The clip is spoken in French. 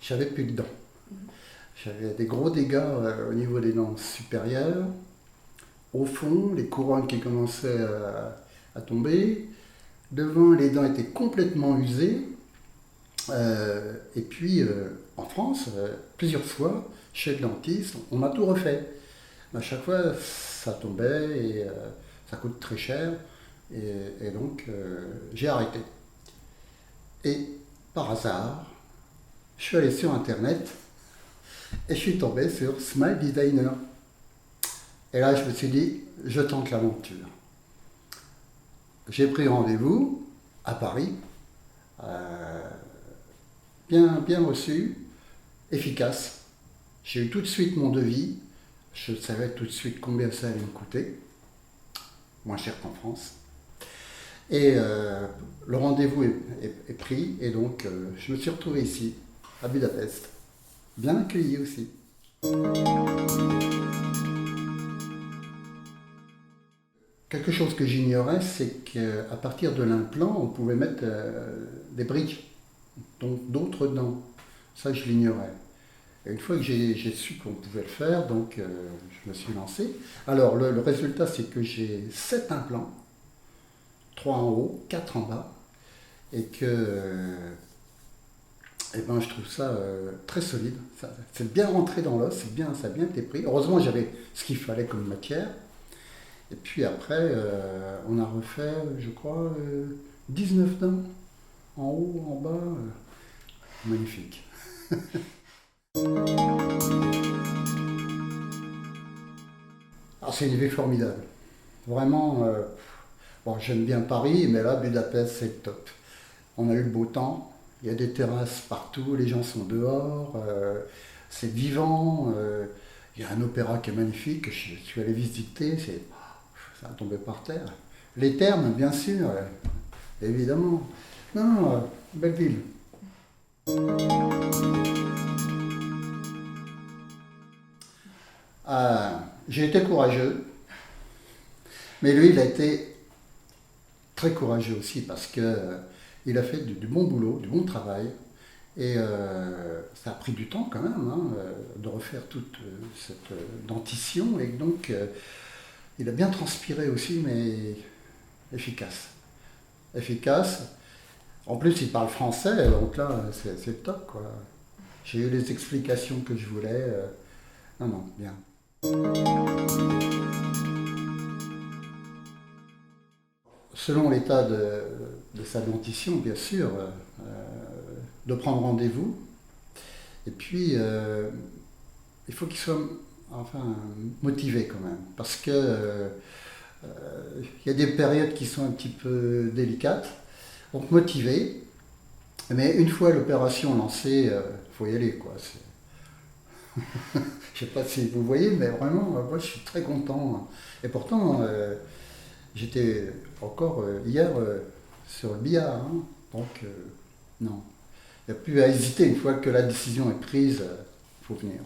j'avais plus de dents. J'avais des gros dégâts au niveau des dents supérieures. Au fond, les couronnes qui commençaient à tomber. Devant, les dents étaient complètement usées. Et puis, en France, plusieurs fois, chez le dentiste, on m'a tout refait. À chaque fois, ça tombait et ça coûte très cher. Et donc, j'ai arrêté. Et par hasard, je suis allé sur Internet et je suis tombé sur Smile Designer. Et là, je me suis dit, je tente l'aventure. J'ai pris rendez-vous à Paris, bien reçu, efficace. J'ai eu tout de suite mon devis. Je savais tout de suite combien ça allait me coûter, moins cher qu'en France. Et le rendez-vous est pris et donc je me suis retrouvé ici, à Budapest. Bien accueilli aussi. Quelque chose que j'ignorais, c'est qu'à partir de l'implant, on pouvait mettre des briques, donc d'autres dents. Ça, je l'ignorais. Et une fois que j'ai su qu'on pouvait le faire, donc je me suis lancé. Alors, le résultat, c'est que j'ai 7 implants, 3 en haut, 4 en bas, et que eh ben, je trouve ça très solide. C'est bien rentré dans l'os, ça a bien été pris. Heureusement, j'avais ce qu'il fallait comme matière. Et puis après, on a refait, je crois, 19 dents, en haut, en bas. Magnifique. Ah, c'est une ville formidable. Vraiment, bon, j'aime bien Paris, mais là, Budapest, c'est top. On a eu le beau temps, il y a des terrasses partout, les gens sont dehors, c'est vivant. Il y a un opéra qui est magnifique, je suis allé visiter, ça a tombé par terre. Les thermes, bien sûr, évidemment. Non, non, belle ville. J'ai été courageux, mais lui, il a été très courageux aussi parce que il a fait du bon boulot, du bon travail. Et ça a pris du temps quand même hein, de refaire toute cette dentition. Et donc, il a bien transpiré aussi, mais efficace. Efficace. En plus, il parle français, donc là, c'est top, quoi. J'ai eu les explications que je voulais. Non, non, bien. Selon l'état de sa dentition, bien sûr, de prendre rendez-vous. Et puis, il faut qu'il soit enfin, motivé quand même. Parce que il y a des périodes qui sont un petit peu délicates. Donc motivé. Mais une fois l'opération lancée, il faut y aller, quoi. Je ne sais pas si vous voyez, mais vraiment, moi, je suis très content. Et pourtant, j'étais encore hier sur le billard. Hein. Donc, non. Il n'y a plus à hésiter. Une fois que la décision est prise, il faut venir.